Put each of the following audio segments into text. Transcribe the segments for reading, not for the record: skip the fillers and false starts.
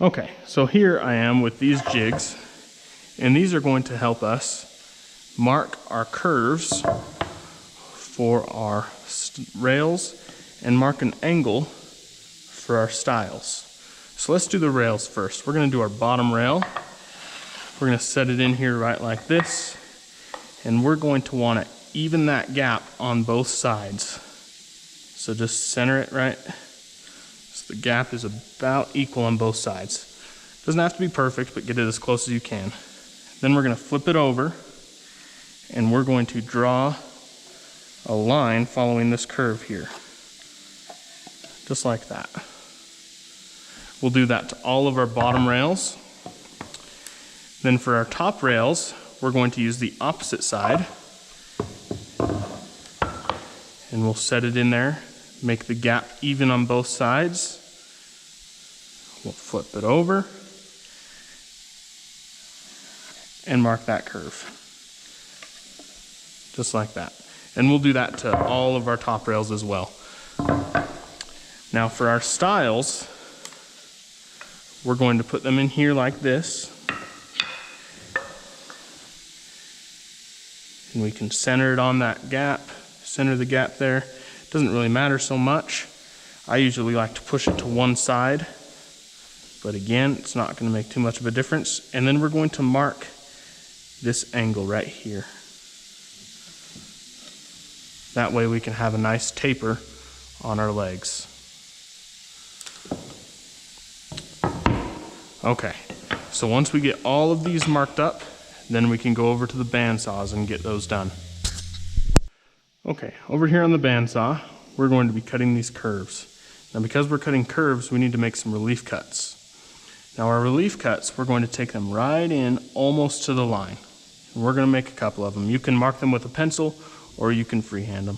Okay, so here I am with these jigs, and these are going to help us mark our curves for our rails and mark an angle for our stiles. So let's do the rails first. We're going to do our bottom rail. We're going to set it in here right like this, and we're going to want to even that gap on both sides. So just center it right so the gap is about equal on both sides. Doesn't have to be perfect, but get it as close as you can. Then we're going to flip it over, and we're going to draw a line following this curve here, just like that. We'll do that to all of our bottom rails. Then for our top rails, we're going to use the opposite side, and we'll set it in there, make the gap even on both sides. We'll flip it over and mark that curve, just like that. And we'll do that to all of our top rails as well. Now for our stiles, we're going to put them in here like this. And we can center it on that gap, center the gap there. Doesn't really matter so much. I usually like to push it to one side, but again, it's not going to make too much of a difference. And then we're going to mark this angle right here. That way we can have a nice taper on our legs. Okay, so once we get all of these marked up, then we can go over to the bandsaws and get those done. Okay, over here on the bandsaw, we're going to be cutting these curves. Now because we're cutting curves, we need to make some relief cuts. Now our relief cuts, we're going to take them right in almost to the line. And we're going to make a couple of them. You can mark them with a pencil or you can freehand them.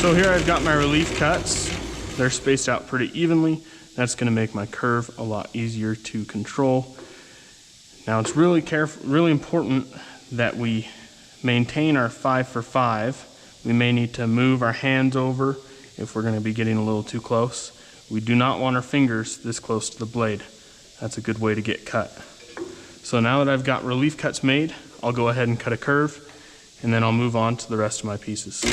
So here I've got my relief cuts. They're spaced out pretty evenly. That's going to make my curve a lot easier to control. Now it's really important that we maintain our 5 for 5. We may need to move our hands over if we're going to be getting a little too close. We do not want our fingers this close to the blade. That's a good way to get cut. So now that I've got relief cuts made, I'll go ahead and cut a curve, and then I'll move on to the rest of my pieces.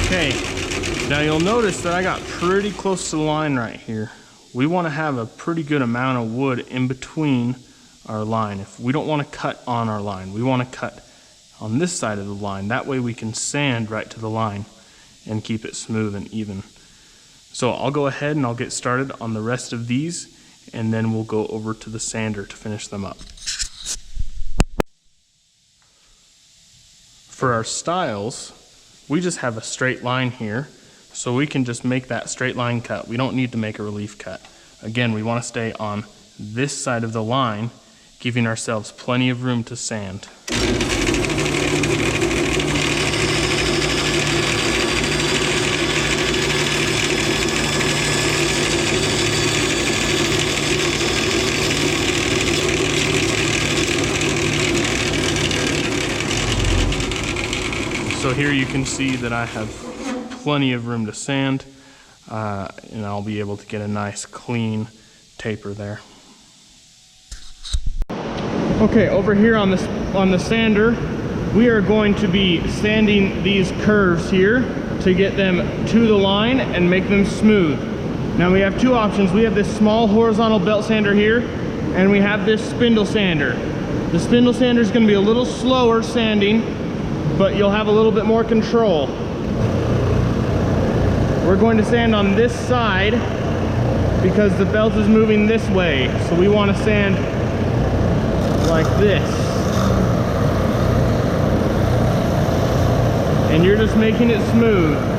Okay, now you'll notice that I got pretty close to the line right here. We want to have a pretty good amount of wood in between our line. If we don't want to cut on our line, we want to cut on this side of the line. That way we can sand right to the line and keep it smooth and even. So I'll go ahead and I'll get started on the rest of these, and then we'll go over to the sander to finish them up. For our stiles, we just have a straight line here, so we can just make that straight line cut. We don't need to make a relief cut. Again, we want to stay on this side of the line, giving ourselves plenty of room to sand. So here you can see that I have plenty of room to sand, and I'll be able to get a nice clean taper there. Okay, over here on the sander, we are going to be sanding these curves here to get them to the line and make them smooth. Now we have two options. We have this small horizontal belt sander here, and we have this spindle sander. The spindle sander is going to be a little slower sanding, but you'll have a little bit more control. We're going to sand on this side because the belt is moving this way. So we want to sand like this. And you're just making it smooth.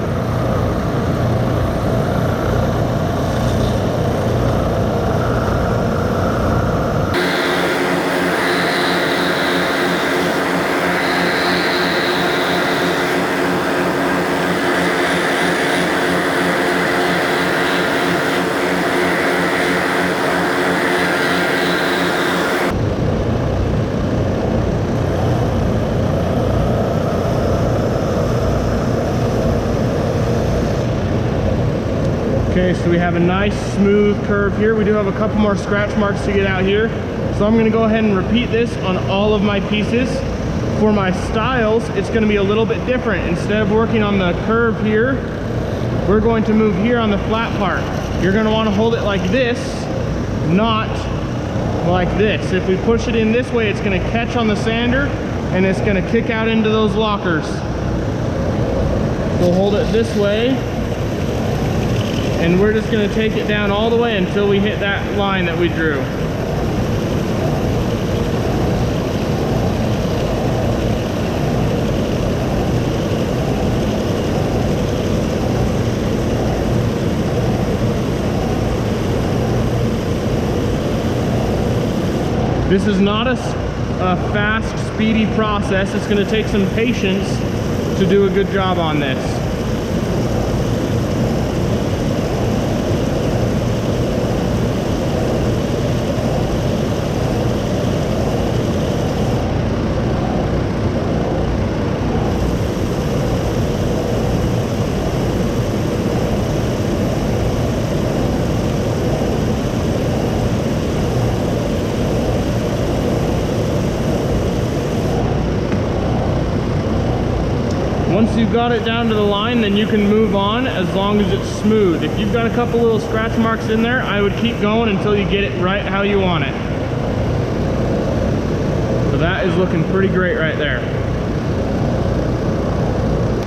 Okay, so we have a nice smooth curve here. We do have a couple more scratch marks to get out here. So I'm gonna go ahead and repeat this on all of my pieces. For my Stiles, it's gonna be a little bit different. Instead of working on the curve here, we're going to move here on the flat part. You're gonna wanna hold it like this, not like this. If we push it in this way, it's gonna catch on the sander and it's gonna kick out into those lockers. We'll hold it this way, and we're just going to take it down all the way until we hit that line that we drew. This is not a fast, speedy process. It's going to take some patience to do a good job on this. Once you've got it down to the line, then you can move on as long as it's smooth. If you've got a couple little scratch marks in there, I would keep going until you get it right how you want it. So that is looking pretty great right there.